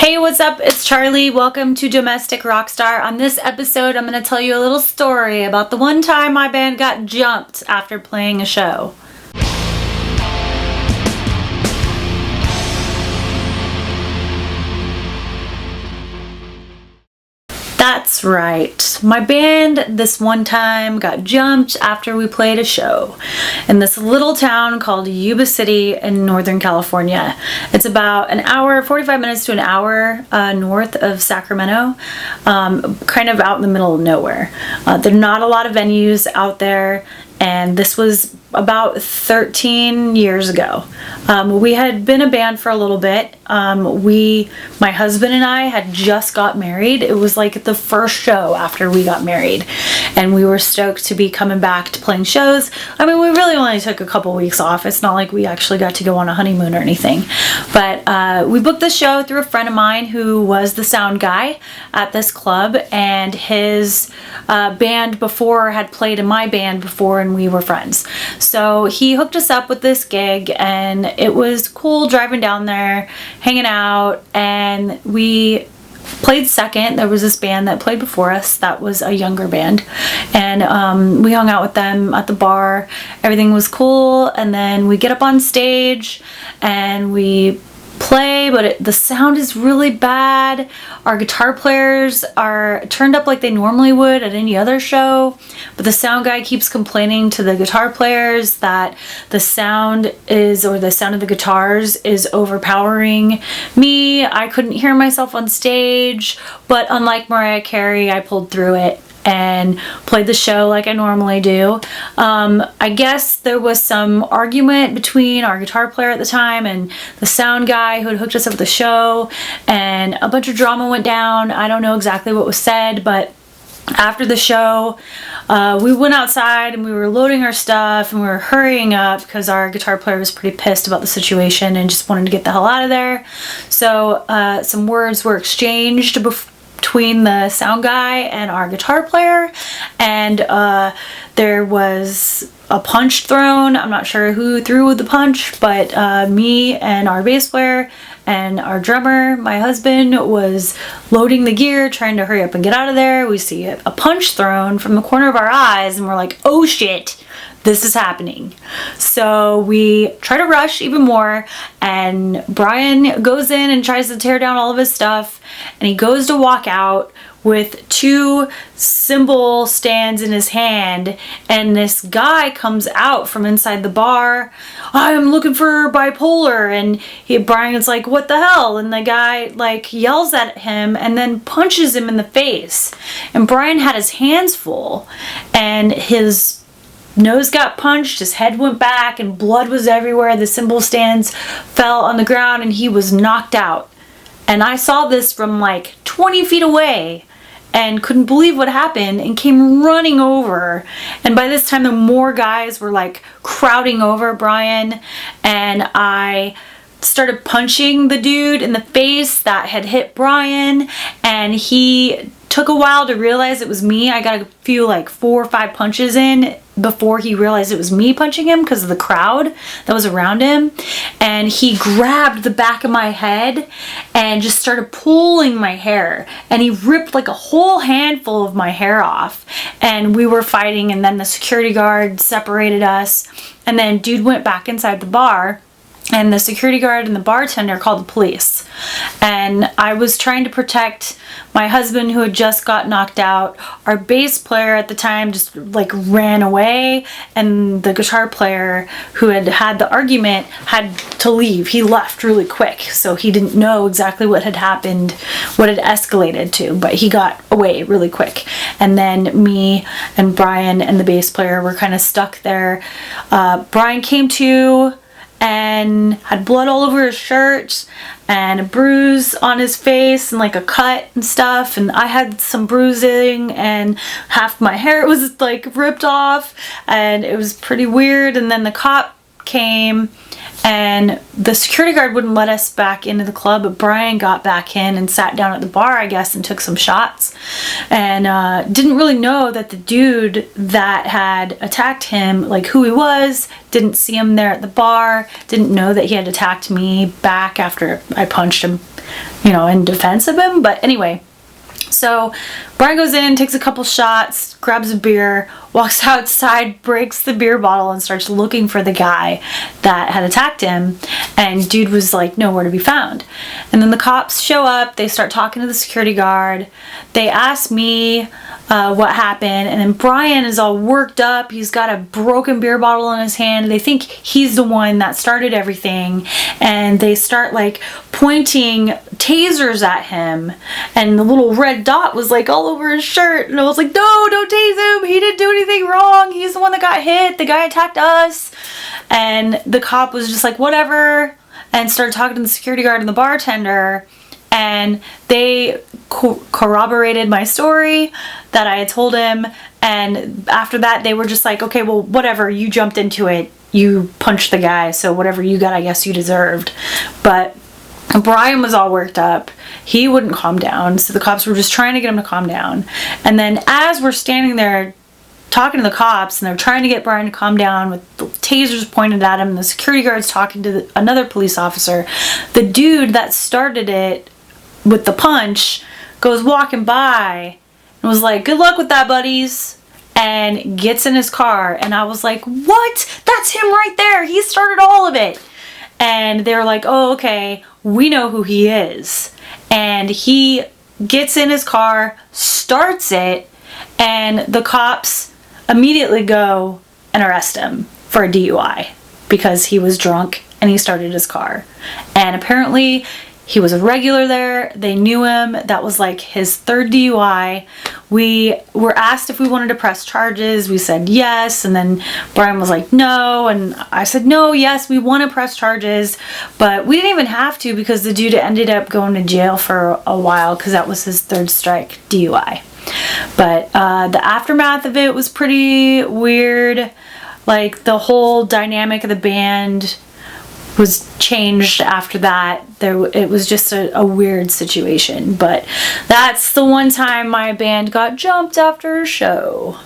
Hey, what's up? It's Charlie. Welcome to Domestic Rockstar. On this episode, I'm going to tell you a little story about the one time my band got jumped after playing a show. That's right. My band this one time got jumped after we played a show in this little town called Yuba City in Northern California. It's about an hour, 45 minutes to an hour north of Sacramento, kind of out in the middle of nowhere. There are not a lot of venues out there, and this was about 13 years ago. We had been a band for a little bit. My husband and I had just got married. It was like the first show after we got married, and we were stoked to be coming back to playing shows. I mean, we really only took a couple weeks off. It's not like we actually got to go on a honeymoon or anything, but we booked the show through a friend of mine who was the sound guy at this club, and his band before had played in my band before, and we were friends. So he hooked us up with this gig, and it was cool driving down there, hanging out, and we played second. There was this band that played before us that was a younger band, and we hung out with them at the bar. Everything was cool, and then we get up on stage and we play, but the sound is really bad. Our guitar players are turned up like they normally would at any other show, but the sound guy keeps complaining to the guitar players that the sound of the guitars is overpowering me. I couldn't hear myself on stage, but unlike Mariah Carey, I pulled through it and played the show like I normally do. I guess there was some argument between our guitar player at the time and the sound guy who had hooked us up with the show, and a bunch of drama went down. I don't know exactly what was said, but after the show, we went outside and we were loading our stuff and we were hurrying up because our guitar player was pretty pissed about the situation and just wanted to get the hell out of there. So some words were exchanged between the sound guy and our guitar player, and there was a punch thrown. I'm not sure who threw the punch, but me and our bass player and our drummer, my husband, was loading the gear, trying to hurry up and get out of there. We see a punch thrown from the corner of our eyes, and we're like, oh shit, this is happening. So we try to rush even more, and Brian goes in and tries to tear down all of his stuff, and he goes to walk out with two cymbal stands in his hand, and this guy comes out from inside the bar. I'm looking for bipolar, and Brian's like, what the hell? And the guy like yells at him and then punches him in the face, and Brian had his hands full, and his nose got punched, his head went back, and blood was everywhere. The cymbal stands fell on the ground, and he was knocked out. And I saw this from like 20 feet away and couldn't believe what happened and came running over. And by this time, the more guys were like crowding over Brian, and I started punching the dude in the face that had hit Brian, and he took a while to realize it was me. I got a few, like 4 or 5 punches in before he realized it was me punching him because of the crowd that was around him. And he grabbed the back of my head and just started pulling my hair, and he ripped like a whole handful of my hair off, and we were fighting, and then the security guard separated us, and then dude went back inside the bar, and the security guard and the bartender called the police. And I was trying to protect my husband who had just got knocked out. Our bass player at the time just like ran away, and the guitar player who had the argument had to leave. He left really quick, so he didn't know exactly what had happened, what had escalated to, but he got away really quick. And then me and Brian and the bass player were kind of stuck there. Brian came to and had blood all over his shirt and a bruise on his face and like a cut and stuff, and I had some bruising and half my hair was like ripped off, and it was pretty weird. And then the cop came, and the security guard wouldn't let us back into the club, but Brian got back in and sat down at the bar, I guess, and took some shots, and didn't really know that the dude that had attacked him, like who he was, didn't see him there at the bar, didn't know that he had attacked me back after I punched him. you know, in defense of him. But anyway, so Brian goes in, takes a couple shots, grabs a beer, walks outside, breaks the beer bottle, and starts looking for the guy that had attacked him. And dude was like nowhere to be found. And then the cops show up, they start talking to the security guard. They ask me what happened, and then Brian is all worked up. He's got a broken beer bottle in his hand. They think he's the one that started everything, and they start like pointing tasers at him, and the little red dot was like all over his shirt, and I was like, no, don't tase him, he didn't do anything wrong, he's the one that got hit, the guy attacked us. And the cop was just like, whatever, and started talking to the security guard and the bartender, and they corroborated my story that I had told him. And after that, they were just like, okay, well, whatever, you jumped into it, you punched the guy, so whatever you got, I guess you deserved. But Brian was all worked up. He wouldn't calm down, so the cops were just trying to get him to calm down. And then as we're standing there talking to the cops, and they're trying to get Brian to calm down with the tasers pointed at him, and the security guard's talking to another police officer, the dude that started it with the punch goes walking by and was like, good luck with that, buddies, and gets in his car. And I was like, what? That's him right there. He started all of it. And they were like, oh, okay, we know who he is. And he gets in his car, starts it, and the cops immediately go and arrest him for a DUI because he was drunk and he started his car. And apparently he was a regular there. They knew him. That was like his third DUI. We were asked if we wanted to press charges. We said yes. And then Brian was like, no. And I said, no, yes, we want to press charges. But we didn't even have to because the dude ended up going to jail for a while because that was his third strike DUI. But the aftermath of it was pretty weird. Like the whole dynamic of the band was changed after that. It was just a weird situation. But that's the one time my band got jumped after a show.